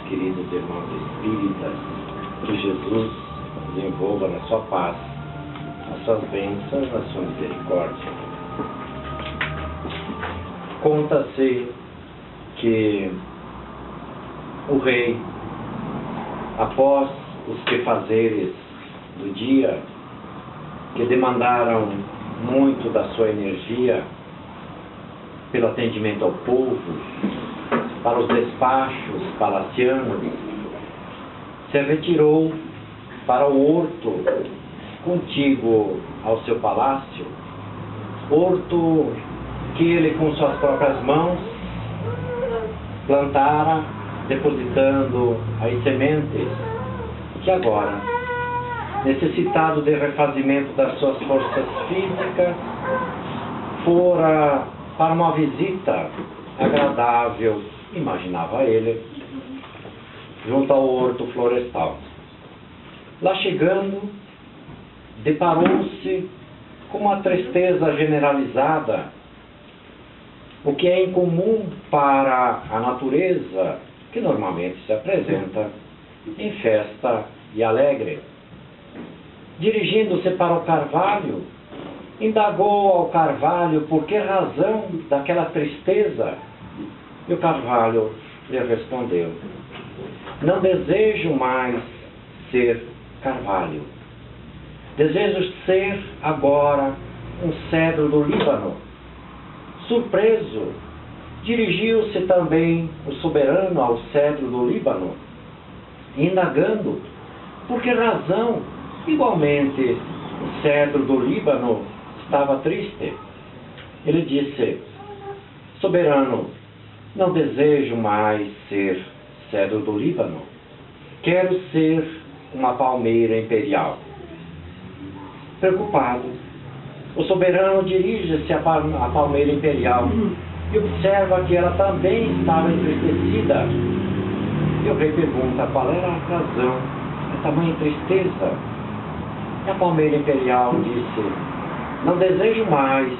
queridos irmãos espíritas, que Jesus os envolva na sua paz, nas suas bênçãos, na sua misericórdia. Conta-se que o rei, após os quefazeres do dia, que demandaram muito da sua energia pelo atendimento ao povo, para os despachos palacianos, se retirou para o horto contíguo ao seu palácio, horto que ele com suas próprias mãos plantara, depositando as sementes, que agora, necessitado de refazimento das suas forças físicas, fora para uma visita agradável, imaginava ele, junto ao horto florestal. Lá chegando, deparou-se com uma tristeza generalizada, o que é incomum para a natureza, que normalmente se apresenta em festa e alegre. Dirigindo-se para o carvalho, indagou ao carvalho por que razão daquela tristeza, e o carvalho lhe respondeu: não desejo mais ser carvalho, desejo ser agora um cedro do Líbano. Surpreso, dirigiu-se também o soberano ao cedro do Líbano, indagando por que razão, igualmente, o cedro do Líbano estava triste. Ele disse: soberano, não desejo mais ser cedro do Líbano, quero ser uma palmeira imperial. Preocupado, o soberano dirige-se à palmeira imperial e observa que ela também estava entristecida. E o rei pergunta qual era a razão de tamanha tristeza. E a palmeira imperial disse: não desejo mais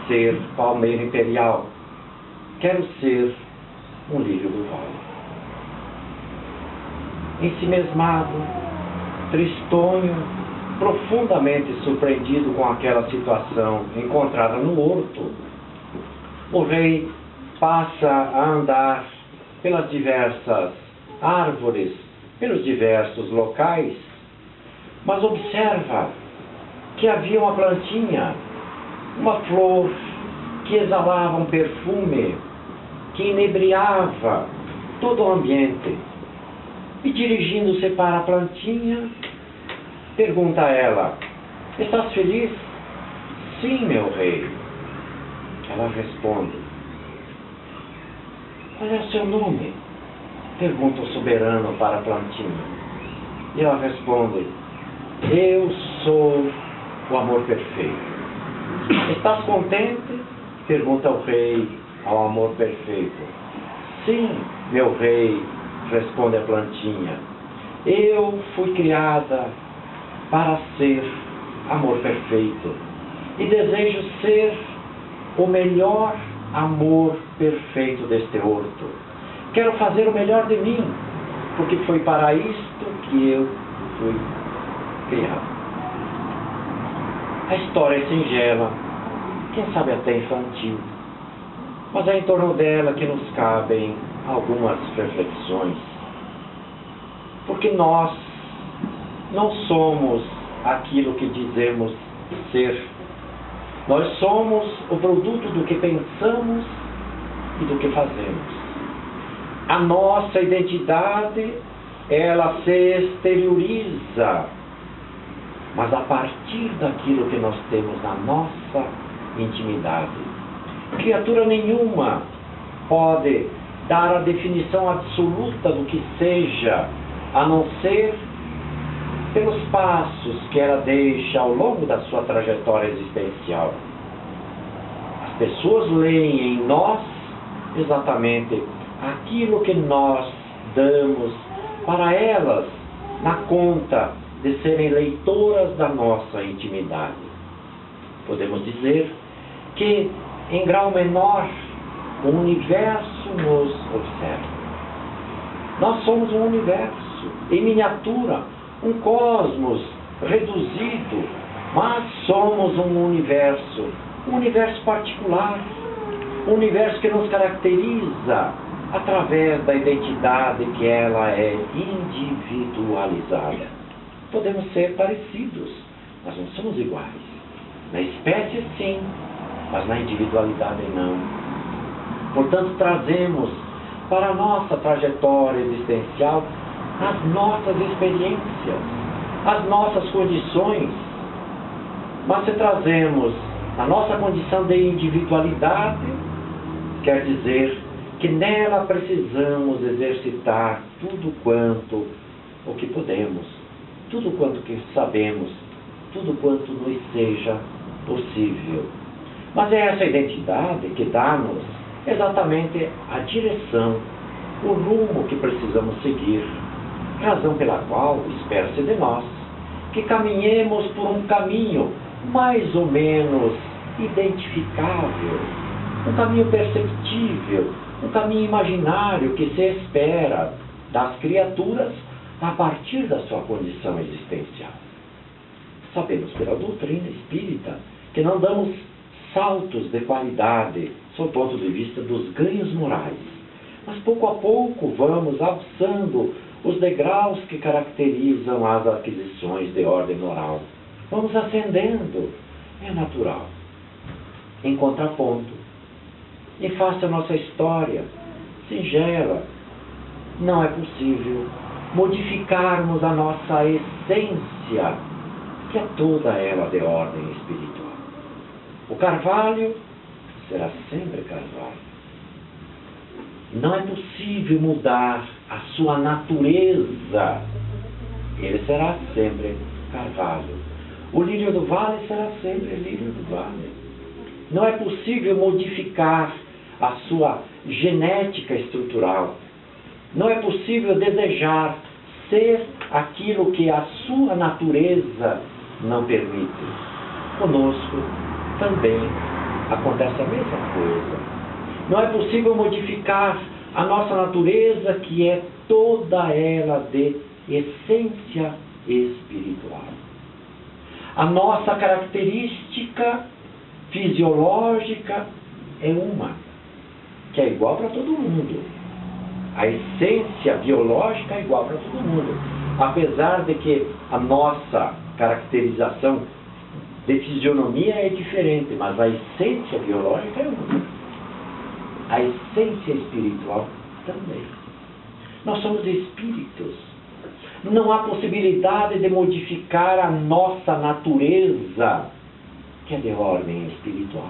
ser palmeira imperial, quero ser um lírio do vale. Ensimesmado, tristonho, profundamente surpreendido com aquela situação encontrada no horto, o rei passa a andar pelas diversas árvores, pelos diversos locais, mas observa que havia uma plantinha, uma flor que exalava um perfume, que inebriava todo o ambiente. E dirigindo-se para a plantinha, pergunta a ela: estás feliz? Sim, meu rei. Ela responde: qual é o seu nome? Pergunta o soberano para a plantinha. E ela responde: eu sou o amor perfeito. Estás contente? Pergunta o rei ao amor perfeito. Sim, meu rei, responde a plantinha. Eu fui criada para ser amor perfeito e desejo ser o melhor amor perfeito deste horto. Quero fazer o melhor de mim, porque foi para isto que eu fui criado. A história é singela, quem sabe até infantil, mas é em torno dela que nos cabem algumas reflexões. Porque nós não somos aquilo que dizemos ser. Nós somos o produto do que pensamos e do que fazemos. A nossa identidade, ela se exterioriza, mas a partir daquilo que nós temos na nossa intimidade. Criatura nenhuma pode dar a definição absoluta do que seja, a não ser pelos passos que ela deixa ao longo da sua trajetória existencial. As pessoas leem em nós exatamente aquilo que nós damos para elas na conta de serem leitoras da nossa intimidade. Podemos dizer que, em grau menor, o universo nos observa. Nós somos um universo, em miniatura, um cosmos reduzido, mas somos um universo particular, um universo que nos caracteriza através da identidade que ela é individualizada. Podemos ser parecidos, mas não somos iguais. Na espécie, sim, mas na individualidade, não. Portanto, trazemos para a nossa trajetória existencial as nossas experiências, as nossas condições. Mas se trazemos a nossa condição de individualidade, quer dizer que nela precisamos exercitar tudo quanto o que podemos, tudo quanto que sabemos, tudo quanto nos seja possível. Mas é essa identidade que dá-nos exatamente a direção, o rumo que precisamos seguir, razão pela qual espera-se de nós que caminhemos por um caminho mais ou menos identificável, um caminho perceptível, um caminho imaginário que se espera das criaturas a partir da sua condição existencial. Sabemos pela doutrina espírita que não damos saltos de qualidade sob o ponto de vista dos ganhos morais, mas pouco a pouco vamos alçando os degraus que caracterizam as aquisições de ordem moral. Vamos ascendendo, é natural. Em contraponto, em face à nossa história singela, não é possível modificarmos a nossa essência, que é toda ela de ordem espiritual. O carvalho será sempre carvalho. Não é possível mudar a sua natureza. Ele será sempre carvalho. O lírio do vale será sempre lírio do vale. Não é possível modificar a sua genética estrutural. Não é possível desejar ser aquilo que a sua natureza não permite. Conosco também acontece a mesma coisa. Não é possível modificar a nossa natureza, que é toda ela de essência espiritual. A nossa característica fisiológica é uma, que é igual para todo mundo. A essência biológica é igual para todo mundo. Apesar de que a nossa caracterização de fisionomia é diferente, mas a essência biológica é uma. A essência espiritual também. Nós somos espíritos. Não há possibilidade de modificar a nossa natureza, que é de ordem espiritual.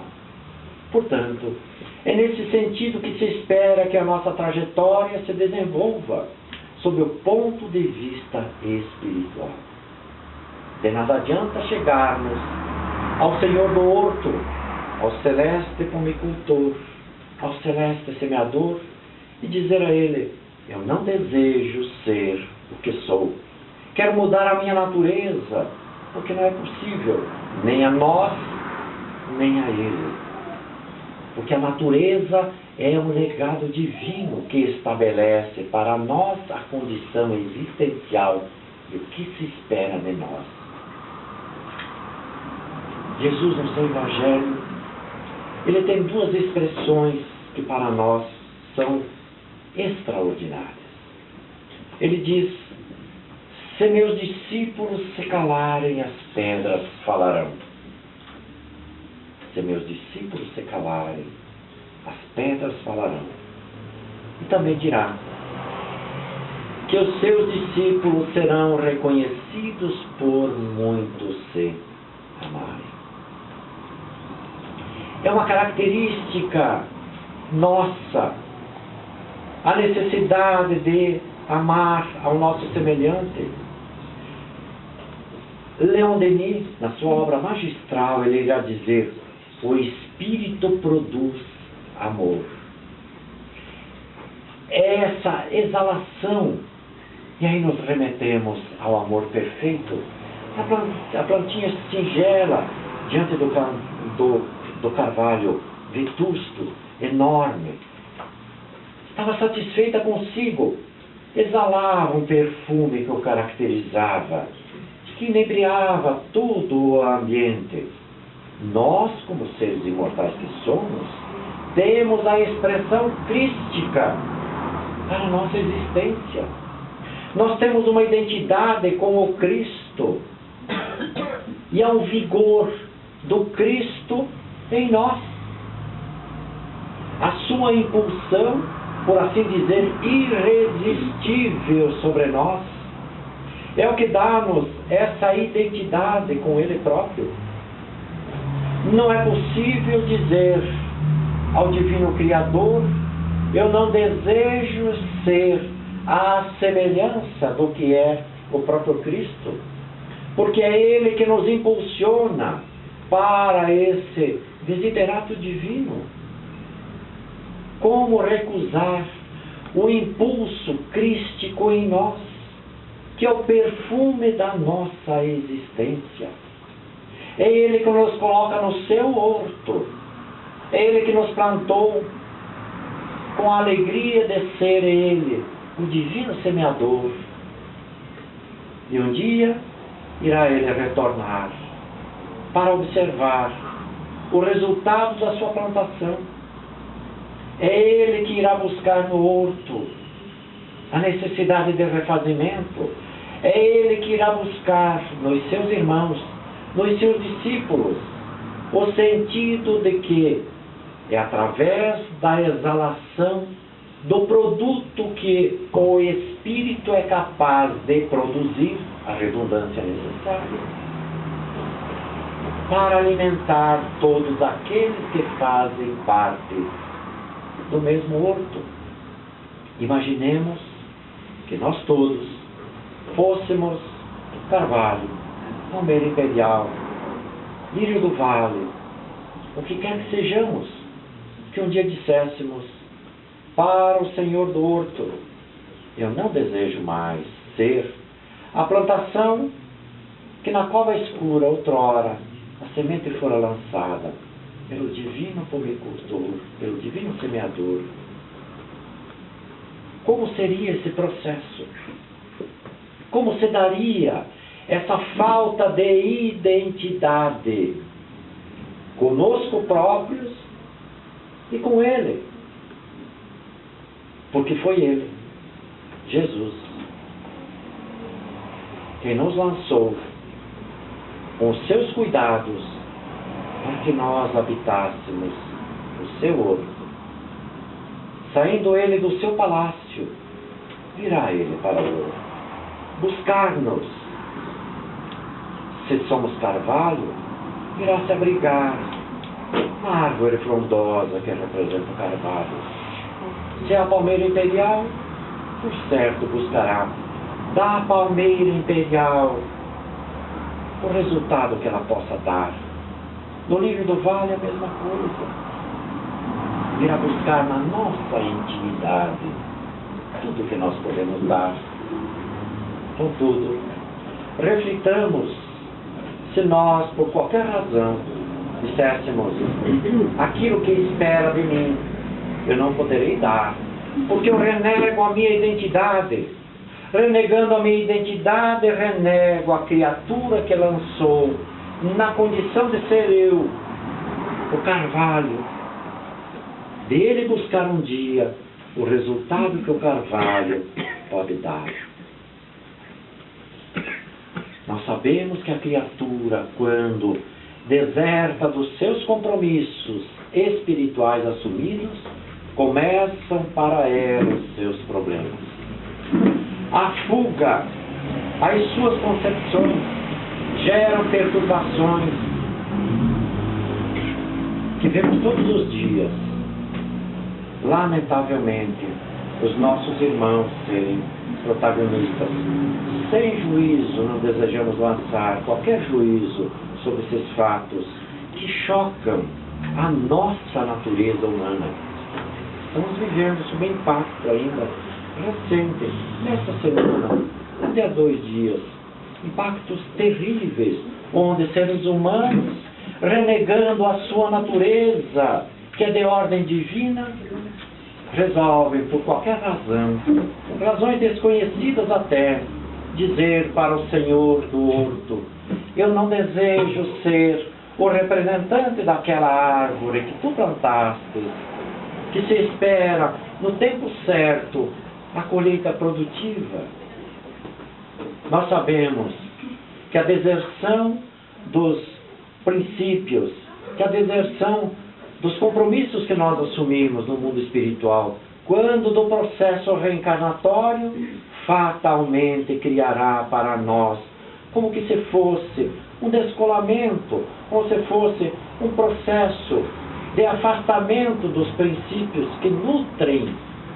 Portanto, é nesse sentido que se espera que a nossa trajetória se desenvolva sob o ponto de vista espiritual. De nada adianta chegarmos ao Senhor do horto, ao celeste pomicultor, ao celeste semeador, e dizer a Ele: eu não desejo ser o que sou. Quero mudar a minha natureza, porque não é possível, nem a nós, nem a Ele. Porque a natureza é um legado divino que estabelece para nós a condição existencial e o que se espera de nós. Jesus, no seu Evangelho, ele tem duas expressões que para nós são extraordinárias. Ele diz: se meus discípulos se calarem, as pedras falarão. Se meus discípulos se calarem, as pedras falarão. E também dirá que os seus discípulos serão reconhecidos por muitos se amarem. É uma característica nossa a necessidade de amar ao nosso semelhante. Leon Denis, na sua obra magistral, ele irá dizer: o Espírito produz amor. Essa exalação, e aí nos remetemos ao amor perfeito, a plantinha singela diante do carvalho vetusto, enorme, estava satisfeita consigo, exalava um perfume que o caracterizava, que inebriava todo o ambiente. Nós, como seres imortais que somos, temos a expressão crística para a nossa existência. Nós temos uma identidade com o Cristo, e há um vigor do Cristo em nós. A sua impulsão, por assim dizer, irresistível sobre nós, é o que dá-nos essa identidade com Ele próprio. Não é possível dizer ao Divino Criador: eu não desejo ser à semelhança do que é o próprio Cristo, porque é Ele que nos impulsiona para esse desiderato divino. Como recusar o impulso crístico em nós, que é o perfume da nossa existência? É Ele que nos coloca no seu horto, é Ele que nos plantou com a alegria de ser Ele, o divino semeador. E um dia irá Ele retornar para observar o resultado da sua plantação. É Ele que irá buscar no horto a necessidade de refazimento. É Ele que irá buscar nos seus irmãos, nos seus discípulos, o sentido de que é através da exalação do produto que o Espírito é capaz de produzir, a redundância necessária, para alimentar todos aqueles que fazem parte do mesmo horto. Imaginemos que nós todos fôssemos carvalho, palmeira imperial, lírio do vale, o que quer que sejamos, que um dia disséssemos para o Senhor do horto: eu não desejo mais ser a plantação que na cova escura outrora a semente fora lançada pelo divino pomicultor, pelo divino semeador. Como seria esse processo? Como se daria essa falta de identidade conosco próprios e com Ele? Porque foi Ele, Jesus, quem nos lançou com os seus cuidados para que nós habitássemos o seu horto. Saindo Ele do seu palácio, virá Ele para o horto buscar-nos. Se somos carvalho, irá se abrigar na árvore frondosa que representa o carvalho. Se é a palmeira imperial, por certo buscará da palmeira imperial o resultado que ela possa dar. No lírio do vale, a mesma coisa. Irá buscar na nossa intimidade tudo que nós podemos dar. Contudo, reflitamos se nós, por qualquer razão, disséssemos: aquilo que espera de mim, eu não poderei dar, porque eu renego a minha identidade. Renegando a minha identidade, renego a criatura que lançou na condição de ser eu, o carvalho, dele buscar um dia o resultado que o carvalho pode dar. Nós sabemos que a criatura, quando deserta dos seus compromissos espirituais assumidos, começam para ela os seus problemas. A fuga às suas concepções geram perturbações que vemos todos os dias. Lamentavelmente, os nossos irmãos serem protagonistas. Sem juízo, não desejamos lançar qualquer juízo sobre esses fatos que chocam a nossa natureza humana. Estamos vivendo sob impacto ainda recente, nesta semana, até há 2 dias, impactos terríveis, onde seres humanos, renegando a sua natureza, que é de ordem divina, resolvem, por qualquer razão, razões desconhecidas até, dizer para o senhor do horto: eu não desejo ser o representante daquela árvore que tu plantaste, que se espera, no tempo certo, a colheita produtiva. Nós sabemos que a deserção dos princípios, que a deserção dos compromissos que nós assumimos no mundo espiritual, quando do processo reencarnatório, fatalmente criará para nós, como que se fosse um descolamento, como se fosse um processo de afastamento dos princípios que nutrem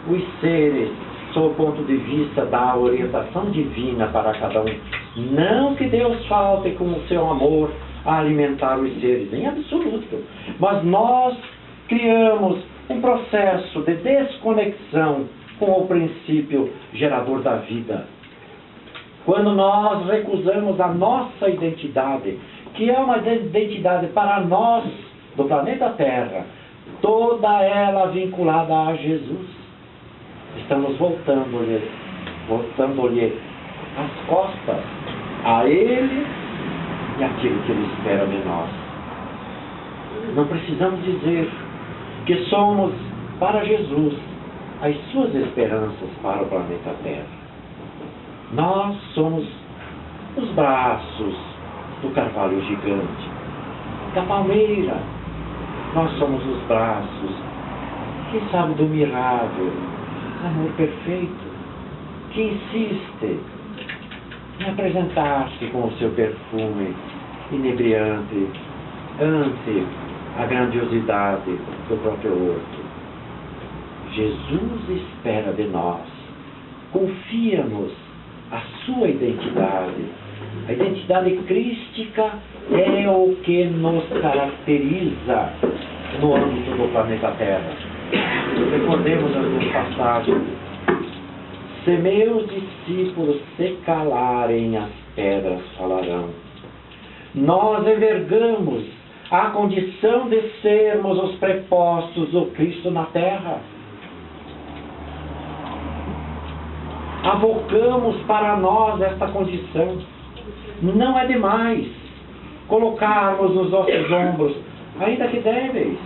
os seres, sob o ponto de vista da orientação divina para cada um. Não que Deus falte com o seu amor a alimentar os seres, em absoluto. Mas nós criamos um processo de desconexão com o princípio gerador da vida. Quando nós recusamos a nossa identidade, que é uma identidade para nós, do planeta Terra, toda ela vinculada a Jesus, estamos voltando-lhe as costas a Ele e aquilo que Ele espera de nós. Não precisamos dizer que somos para Jesus as suas esperanças para o planeta Terra. Nós somos os braços do carvalho gigante, da palmeira. Nós somos os braços, quem sabe, do mirável amor perfeito, que insiste em apresentar-se com o seu perfume inebriante ante a grandiosidade do próprio horto. Jesus espera de nós, confia-nos a sua identidade. A identidade crística é o que nos caracteriza no âmbito do planeta Terra. Recordemos as duas passagens. Se meus discípulos se calarem, as pedras falarão. Nós envergamos a condição de sermos os prepostos do Cristo na Terra. Avocamos para nós esta condição. Não é demais colocarmos nos nossos ombros, ainda que débeis,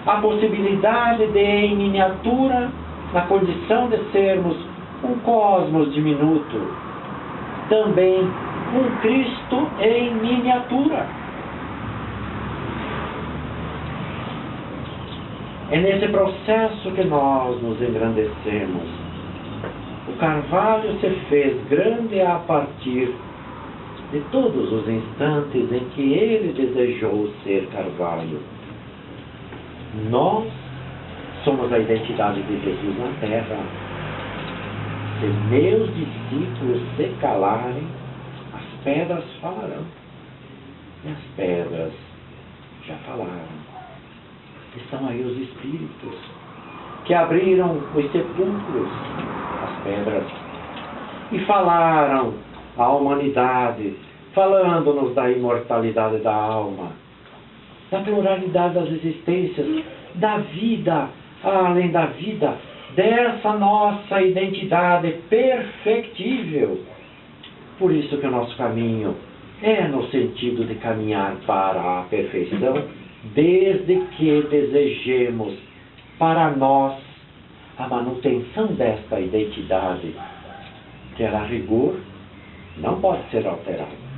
a possibilidade de, em miniatura, na condição de sermos um cosmos diminuto, também um Cristo em miniatura. É nesse processo que nós nos engrandecemos. O carvalho se fez grande a partir de todos os instantes em que ele desejou ser carvalho. Nós somos a identidade de Jesus na terra. Se meus discípulos se calarem, as pedras falarão. E as pedras já falaram. Estão aí os espíritos que abriram os sepulcros, as pedras, e falaram à humanidade, falando-nos da imortalidade da alma, da pluralidade das existências, da vida além da vida, dessa nossa identidade perfectível. Por isso que o nosso caminho é no sentido de caminhar para a perfeição, desde que desejemos para nós a manutenção desta identidade, que a rigor não pode ser alterada.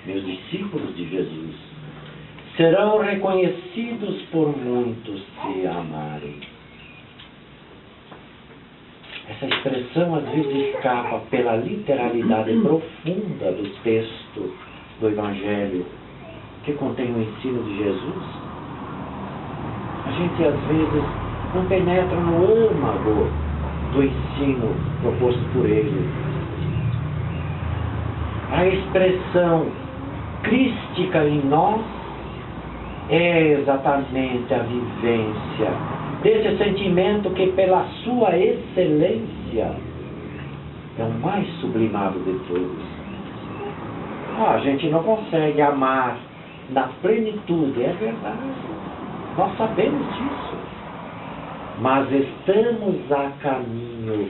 Meus discípulos de Jesus serão reconhecidos por muitos se amarem. Essa expressão às vezes escapa pela literalidade profunda do texto do Evangelho, que contém o ensino de Jesus. A gente às vezes não penetra no âmago do ensino proposto por ele. A expressão crística em nós é exatamente a vivência desse sentimento que, pela sua excelência, é o mais sublimado de todos. A gente não consegue amar na plenitude, é verdade. Nós sabemos disso. Mas estamos a caminho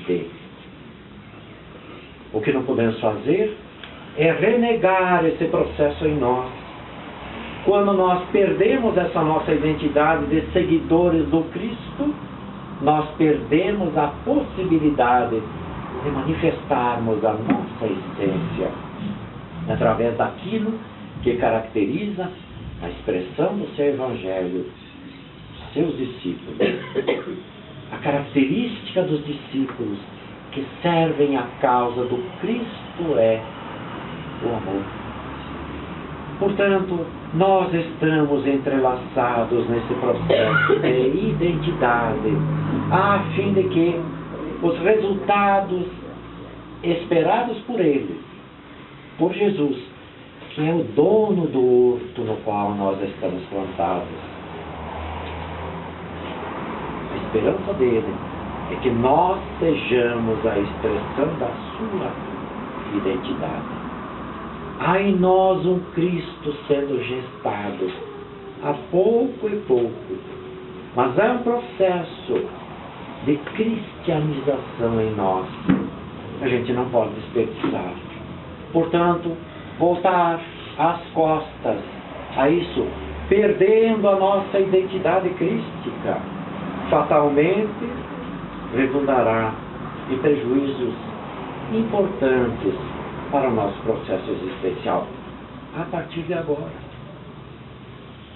de. O que não podemos fazer é renegar esse processo em nós. Quando nós perdemos essa nossa identidade de seguidores do Cristo, nós perdemos a possibilidade de manifestarmos a nossa essência através daquilo que caracteriza a expressão do seu Evangelho, seus discípulos. A característica dos discípulos que servem a causa do Cristo é o amor. Portanto, nós estamos entrelaçados nesse processo de identidade, a fim de que os resultados esperados por Ele, por Jesus, que é o dono do horto no qual nós estamos plantados, a esperança dele é que nós sejamos a expressão da sua identidade. Há em nós um Cristo sendo gestado, a pouco e pouco, mas é um processo de cristianização em nós. A gente não pode desperdiçar. Portanto, voltar às costas a isso, perdendo a nossa identidade crística, fatalmente redundará em prejuízos importantes para o nosso processo existencial, a partir de agora,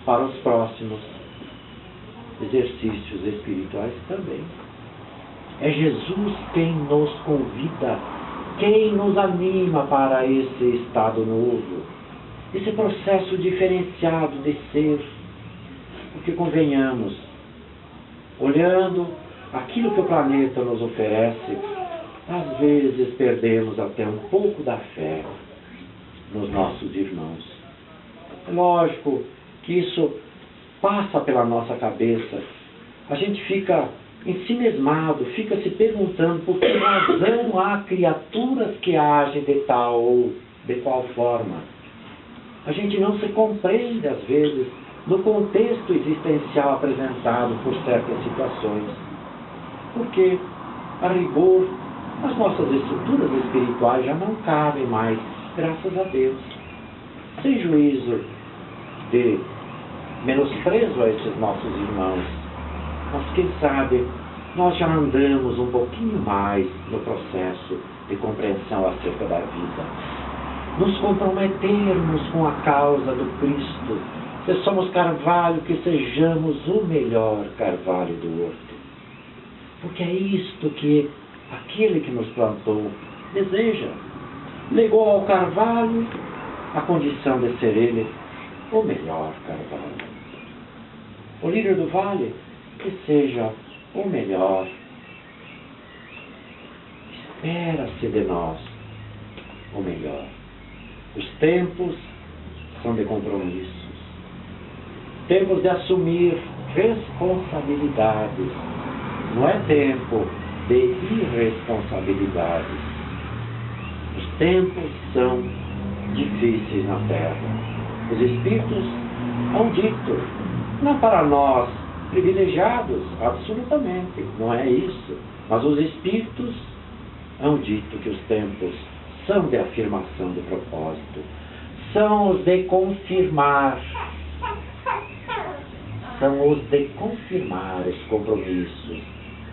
para os próximos exercícios espirituais também. É Jesus quem nos convida, quem nos anima para esse estado novo, esse processo diferenciado de ser. Porque convenhamos, olhando aquilo que o planeta nos oferece, às vezes perdemos até um pouco da fé nos nossos irmãos. É lógico que isso passa pela nossa cabeça. A gente fica ensimismado, fica se perguntando por que razão há criaturas que agem de tal ou de qual forma. A gente não se compreende, às vezes, no contexto existencial apresentado por certas situações. Porque, a rigor, as nossas estruturas espirituais já não cabem mais, graças a Deus. Sem juízo de menosprezo a esses nossos irmãos, mas quem sabe nós já andamos um pouquinho mais no processo de compreensão acerca da vida. Nos comprometermos com a causa do Cristo. Se somos carvalho, que sejamos o melhor carvalho do horto. Porque é isto que aquele que nos plantou deseja. Legou ao carvalho a condição de ser ele o melhor carvalho. O líder do vale, que seja o melhor. Espera-se de nós o melhor. Os tempos são de compromissos. Tempos de assumir responsabilidades. Não é tempo de irresponsabilidades. Os tempos são difíceis na Terra. Os Espíritos hão dito, não para nós privilegiados, absolutamente, não é isso. Mas os Espíritos hão dito que os tempos são de afirmação de propósito, são os de confirmar, os compromissos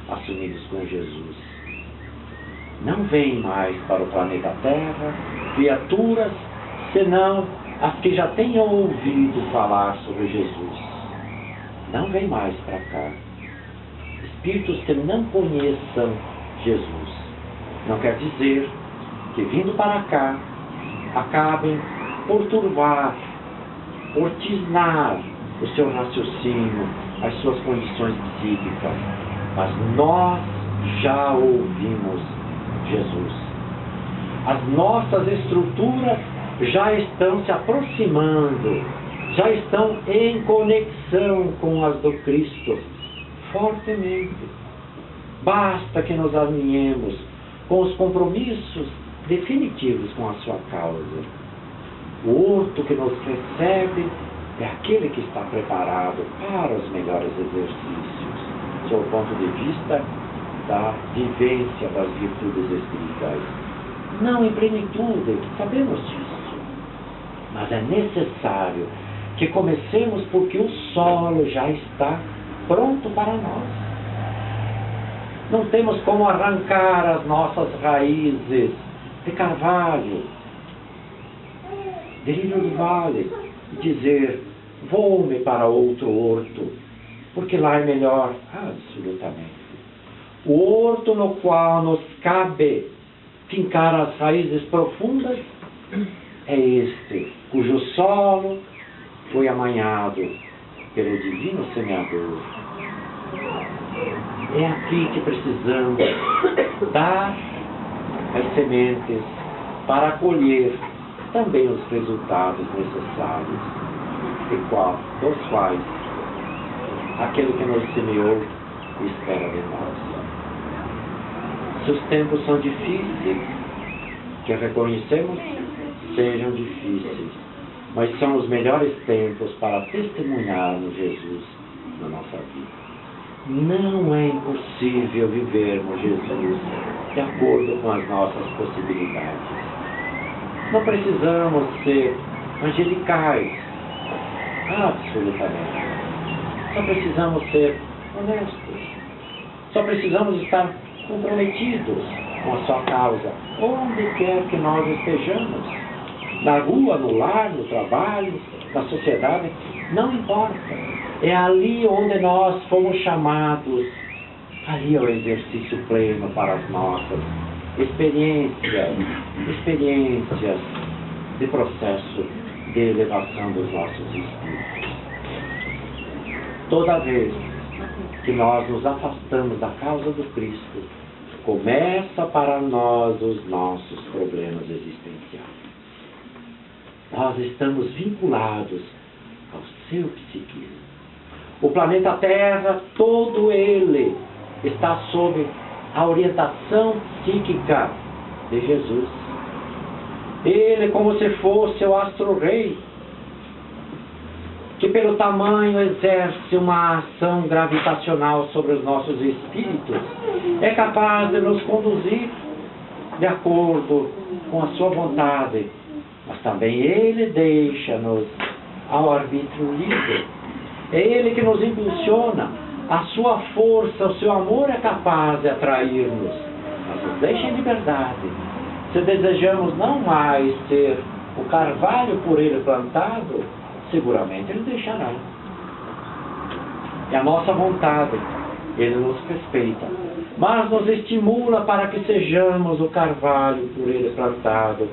assumidos com Jesus. Não vem mais para o planeta Terra criaturas, senão as que já tenham ouvido falar sobre Jesus. Não vem mais para cá espíritos que não conheçam Jesus. Não quer dizer que vindo para cá acabem por turvar, por tisnar o seu raciocínio, as suas condições psíquicas. Mas nós já ouvimos Jesus. As nossas estruturas já estão se aproximando, já estão em conexão com as do Cristo, fortemente. Basta que nos alinhemos com os compromissos definitivos com a sua causa. O horto que nos recebe é aquele que está preparado para os melhores exercícios, sob o ponto de vista da vivência das virtudes espirituais. Não em plenitude, sabemos disso, mas é necessário que comecemos porque o solo já está pronto para nós. Não temos como arrancar as nossas raízes de carvalho, de lírio do vale, e dizer, vou-me para outro horto, porque lá é melhor. Absolutamente. O horto no qual nos cabe fincar as raízes profundas é este, cujo solo foi amanhado pelo divino semeador. É aqui que precisamos dar as sementes para colher também os resultados necessários, dos quais aquele que nos semeou espera de nós. Se os tempos são difíceis, que reconhecemos, sejam difíceis, mas são os melhores tempos para testemunharmos Jesus na nossa vida. Não é impossível vivermos Jesus de acordo com as nossas possibilidades. Não precisamos ser angelicais, absolutamente. Só precisamos ser honestos. Só precisamos estar comprometidos com a sua causa, onde quer que nós estejamos. Na rua, no lar, no trabalho, na sociedade, não importa. É ali onde nós fomos chamados. Ali é o exercício pleno para as nossas experiências de processo de elevação dos nossos espíritos. Toda vez que nós nos afastamos da causa do Cristo, começa para nós os nossos problemas existenciais. Nós estamos vinculados ao seu psiquismo. O planeta Terra, todo ele, está sob a orientação psíquica de Jesus. Ele, como se fosse o astro-rei, que pelo tamanho exerce uma ação gravitacional sobre os nossos espíritos, é capaz de nos conduzir de acordo com a sua vontade, mas também ele deixa-nos ao arbítrio livre. É ele que nos impulsiona, a sua força, o seu amor é capaz de atrair-nos, mas nos deixa em liberdade. Se desejamos não mais ser o carvalho por ele plantado, seguramente ele deixará. É a nossa vontade, ele nos respeita, mas nos estimula para que sejamos o carvalho por ele plantado,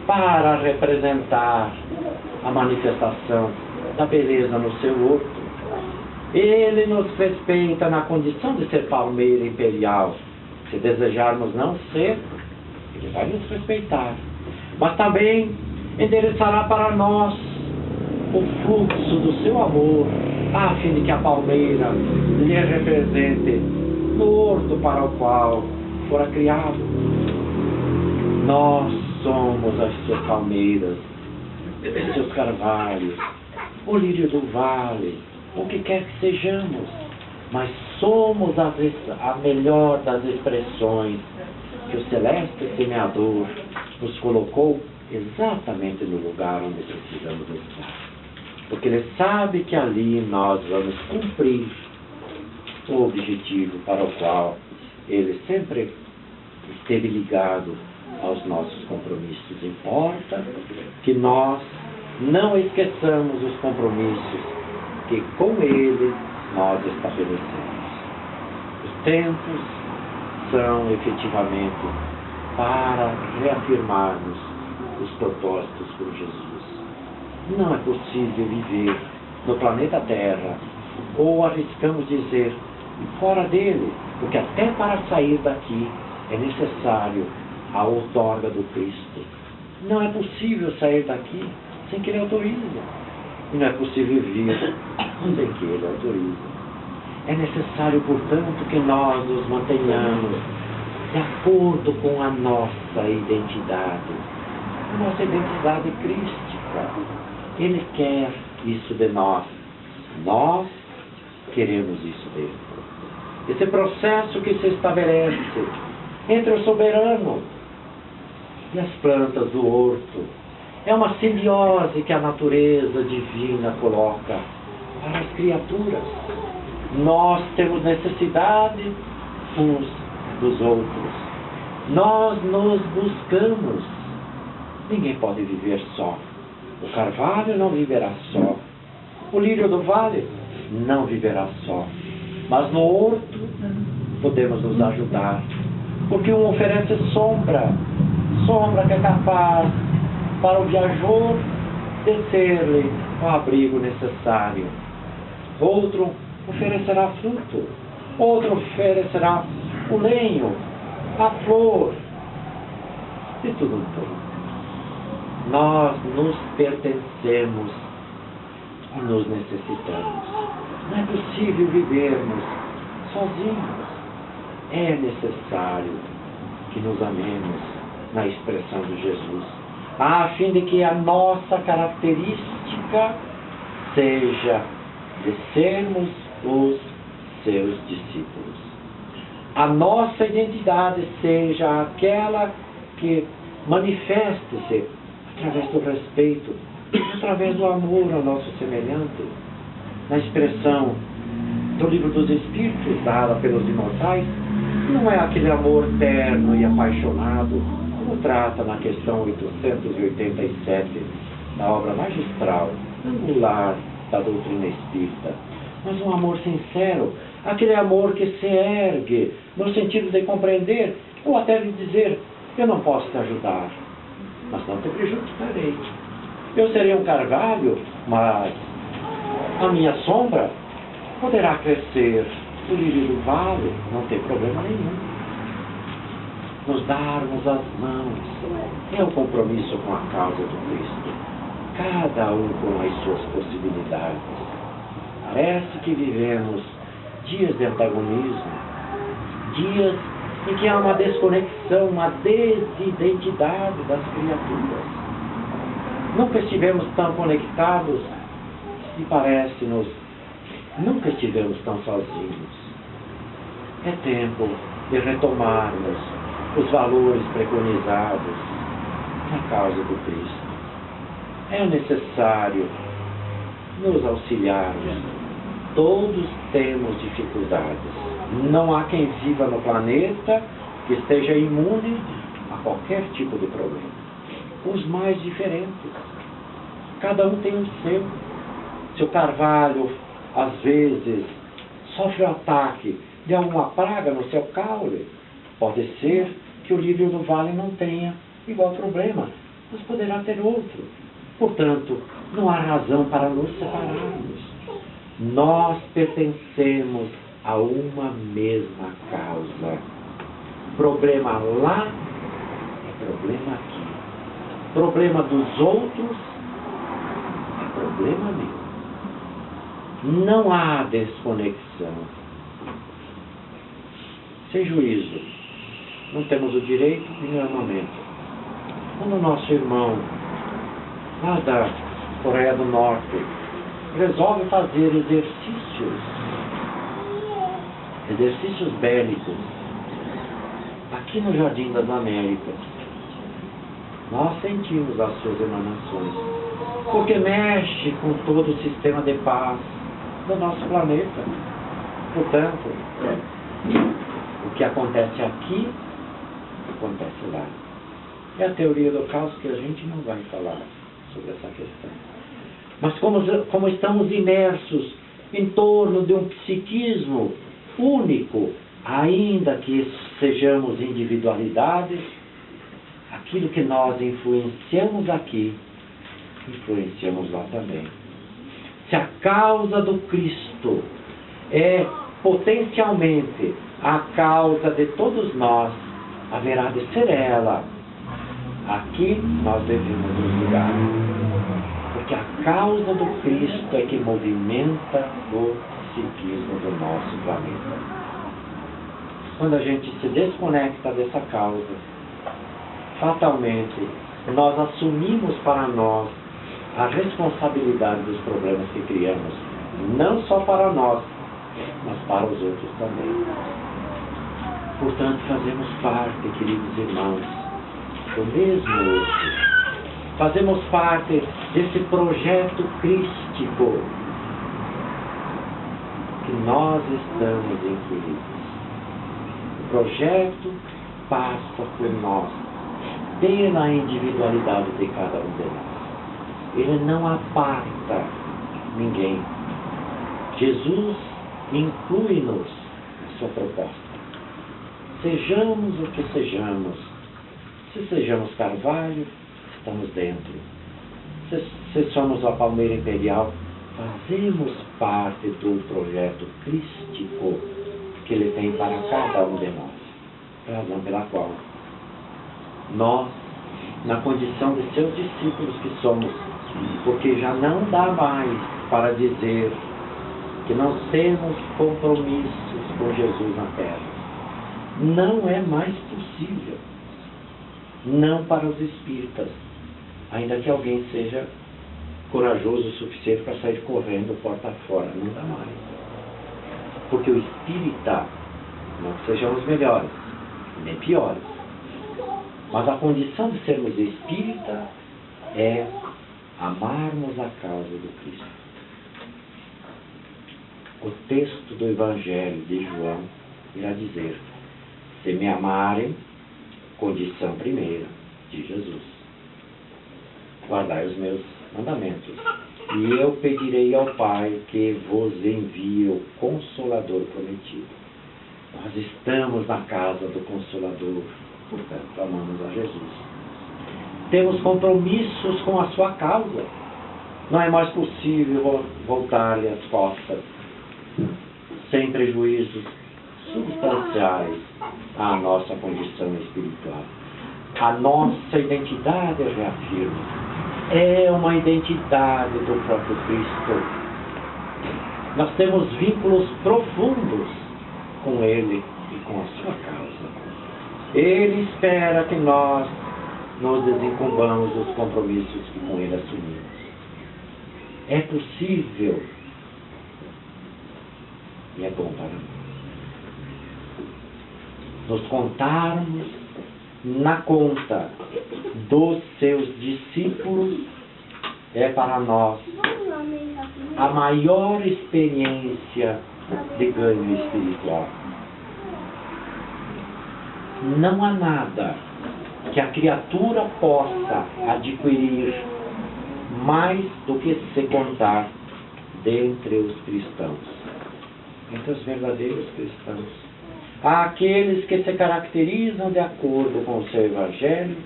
para representar a manifestação da beleza no seu horto. Ele nos respeita na condição de ser palmeira imperial. Se desejarmos não ser, ele vai nos respeitar, mas também endereçará para nós o fluxo do seu amor, a fim de que a palmeira lhe represente no horto para o qual fora criado. Nós somos as suas palmeiras, os seus carvalhos, o lírio do vale, o que quer que sejamos, mas somos a melhor das expressões que o celeste semeador nos colocou exatamente no lugar onde precisamos estar. Porque ele sabe que ali nós vamos cumprir o objetivo para o qual ele sempre esteve ligado aos nossos compromissos. Importa que nós não esqueçamos os compromissos que com ele nós estabelecemos. Os tempos são efetivamente para reafirmarmos os propósitos por Jesus. Não é possível viver no planeta Terra, ou arriscamos dizer, fora dele, porque até para sair daqui é necessário a outorga do Cristo. Não é possível sair daqui sem que ele autorize. E não é possível vir sem que ele autorize. É necessário, portanto, que nós nos mantenhamos de acordo com a nossa identidade crística. Ele quer isso de nós. Nós queremos isso dele. Esse processo que se estabelece entre o soberano e as plantas do horto é uma simbiose que a natureza divina coloca para as criaturas. Nós temos necessidade uns dos outros. Nós nos buscamos. Ninguém pode viver só. O carvalho não viverá só. O lírio do vale não viverá só. Mas no horto podemos nos ajudar. Porque um oferece sombra. Sombra que é capaz para o viajor descer-lhe o abrigo necessário. Outro oferecerá fruto. Outro oferecerá o lenho, a flor. E tudo um pouco. Nós nos pertencemos e nos necessitamos. Não é possível vivermos sozinhos. É necessário que nos amemos na expressão de Jesus, a fim de que a nossa característica seja de sermos os seus discípulos. A nossa identidade seja aquela que manifeste-se através do respeito, através do amor ao nosso semelhante, na expressão do Livro dos Espíritos, dada pelos imortais. Não é aquele amor terno e apaixonado, como trata na questão 887 da obra magistral, angular da doutrina espírita, mas um amor sincero, aquele amor que se ergue no sentido de compreender, ou até de dizer: eu não posso te ajudar, mas não te prejudicarei. Eu serei um carvalho, mas a minha sombra poderá crescer. O lírio do vale não tem problema nenhum. Nos darmos as mãos é o compromisso com a causa do Cristo, cada um com as suas possibilidades. Parece que vivemos dias de antagonismo, dias em que há uma desconexão, uma desidentidade das criaturas. Nunca estivemos tão conectados e parece-nos, nunca estivemos tão sozinhos. É tempo de retomarmos os valores preconizados na causa do Cristo. É necessário nos auxiliarmos. Todos temos dificuldades. Não há quem viva no planeta que esteja imune a qualquer tipo de problema. Os mais diferentes. Cada um tem o seu. Se o carvalho, às vezes, sofre o ataque de alguma praga no seu caule, pode ser que o lírio do vale não tenha igual problema, mas poderá ter outro. Portanto, não há razão para nos separarmos. Nós pertencemos a uma mesma causa. Problema lá é problema aqui. Problema dos outros é problema meu. Não há desconexão. Sem juízo. Não temos o direito de armamento. Quando o nosso irmão lá da Coreia do Norte resolve fazer exercícios bélicos aqui no Jardim das Américas, nós sentimos as suas emanações, porque mexe com todo o sistema de paz do nosso planeta. Portanto, o que acontece aqui acontece lá. É a teoria do caos que a gente não vai falar sobre essa questão. Mas como estamos imersos em torno de um psiquismo único, ainda que sejamos individualidades, aquilo que nós influenciamos aqui, influenciamos lá também. Se a causa do Cristo é potencialmente a causa de todos nós, haverá de ser ela. Aqui nós devemos nos ligar. Porque a causa do Cristo é que movimenta o psiquismo do nosso planeta. Quando a gente se desconecta dessa causa, fatalmente nós assumimos para nós a responsabilidade dos problemas que criamos, não só para nós, mas para os outros também. Portanto, fazemos parte, queridos irmãos, do mesmo urso. Fazemos parte desse projeto crístico que nós estamos incluídos. O projeto passa por nós, pela individualidade de cada um de nós. Ele não aparta ninguém. Jesus inclui-nos na sua proposta. Sejamos o que sejamos. Se sejamos carvalho, estamos dentro. Se somos a palmeira imperial, fazemos parte do projeto crístico que Ele tem para cada um de nós. Razão pela qual nós, na condição de seus discípulos que somos, porque já não dá mais para dizer que nós temos compromissos com Jesus na terra. Não é mais possível. Não para os espíritas, ainda que alguém seja corajoso o suficiente para sair correndo porta fora, não dá mais. Porque o espírita, não que sejamos melhores, nem piores, mas a condição de sermos espírita é amarmos a causa do Cristo. O texto do Evangelho de João irá dizer: se me amarem, condição primeira de Jesus, guardai os meus mandamentos, e eu pedirei ao Pai que vos envie o Consolador prometido. Nós estamos na casa do Consolador, portanto amamos a Jesus. Temos compromissos com a sua causa. Não é mais possível voltar-lhe as costas sem prejuízos substanciais à nossa condição espiritual. A nossa identidade, eu reafirmo, é uma identidade do próprio Cristo. Nós temos vínculos profundos com Ele e com a sua causa. Ele espera que nós nos desincumbamos dos compromissos que com Ele assumimos. É possível e é bom para nós nos contarmos na conta dos seus discípulos. É para nós a maior experiência de ganho espiritual. Não há nada que a criatura possa adquirir mais do que se contar dentre os cristãos, entre os verdadeiros cristãos. Há aqueles que se caracterizam de acordo com o seu Evangelho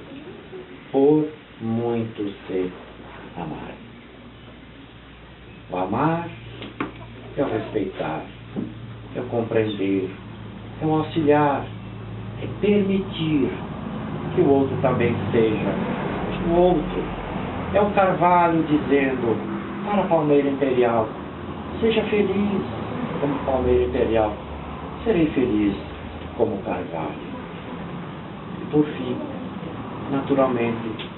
por muito se amarem. O amar é o respeitar, é o compreender, é o auxiliar, é permitir que o outro também seja o outro. É o carvalho dizendo para a palmeira imperial: seja feliz como palmeira imperial, serei feliz como carvalho. E por fim, naturalmente,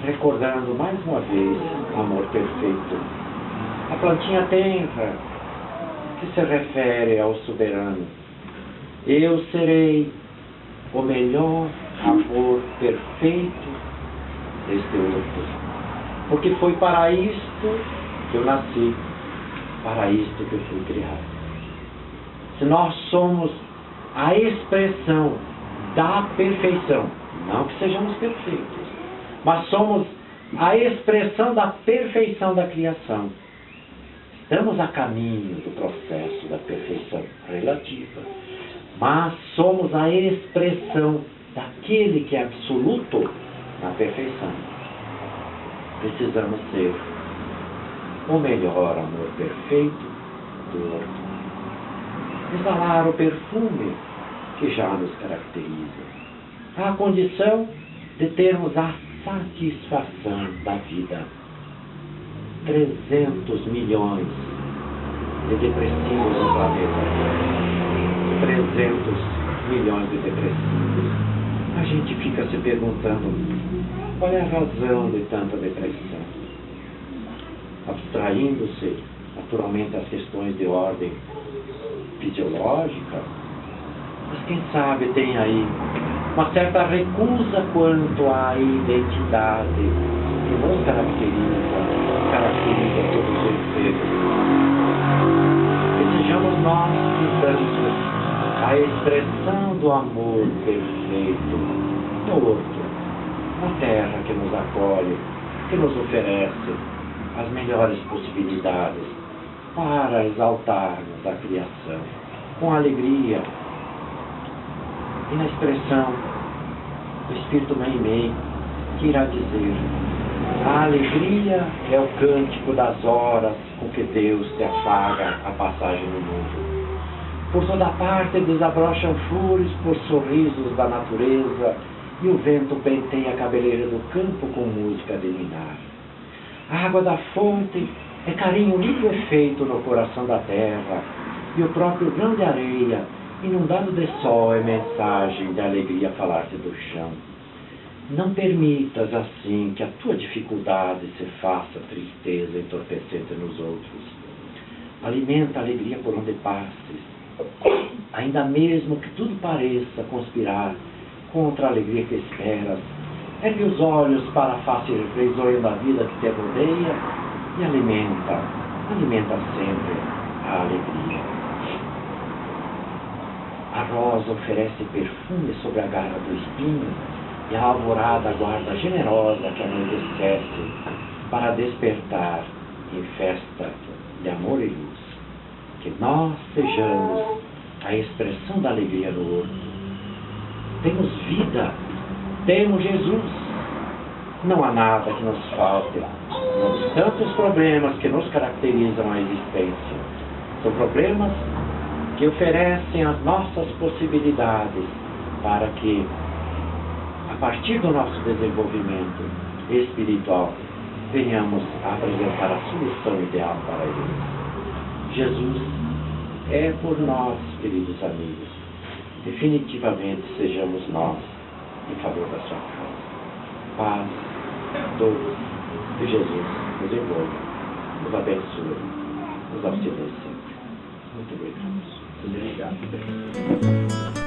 recordando mais uma vez o amor perfeito, a plantinha tenra, que se refere ao soberano. Eu serei o melhor amor perfeito deste outro, porque foi para isto que eu nasci, para isto que eu fui criado. Se nós somos a expressão da perfeição, não que sejamos perfeitos, mas somos a expressão da perfeição da criação, estamos a caminho do processo da perfeição relativa, mas somos a expressão daquele que é absoluto na perfeição. Precisamos ser o melhor amor perfeito do outro. Exalar o perfume que já nos caracteriza. A condição de termos a satisfação da vida. 300 milhões de depressivos no planeta. 300 milhões de depressivos. A gente fica se perguntando: qual é a razão de tanta depressão? abstraindo-se naturalmente das questões de ordem fisiológica, mas quem sabe tem aí uma certa recusa quanto à identidade que nos caracteriza todos os seres. Que sejamos nós, portanto, a expressão do amor perfeito no outro, na terra que nos acolhe, que nos oferece as melhores possibilidades para exaltarmos a criação com alegria e na expressão do Espírito Meimei, que irá dizer: a alegria é o cântico das horas com que Deus te afaga a passagem no mundo. Por toda parte desabrocham flores por sorrisos da natureza, e o vento penteia a cabeleira do campo com música de ninar. A água da fonte é carinho lindo efeito no coração da terra, e o próprio grão de areia, inundado de sol, é mensagem de alegria falar-te do chão. Não permitas assim que a tua dificuldade se faça tristeza entorpecente nos outros. Alimenta a alegria por onde passes, ainda mesmo que tudo pareça conspirar contra a alegria que esperas. Ergue os olhos para a face risonha da vida que te rodeia e alimenta sempre a alegria. A rosa oferece perfume sobre a garra do espinho, e a alvorada guarda generosa que anoitece para despertar em festa de amor e luz. Que nós sejamos a expressão da alegria no outro. Temos vida, temos Jesus. Não há nada que nos falte. Não obstante os problemas que nos caracterizam a existência. São problemas que oferecem as nossas possibilidades para que, a partir do nosso desenvolvimento espiritual, venhamos a apresentar a solução ideal para eles. Jesus é por nós, queridos amigos. Definitivamente sejamos nós em favor da sua causa. Paz, todos, que Jesus nos envolva, nos abençoe, nos auxilie sempre. Muito obrigado. Obrigado.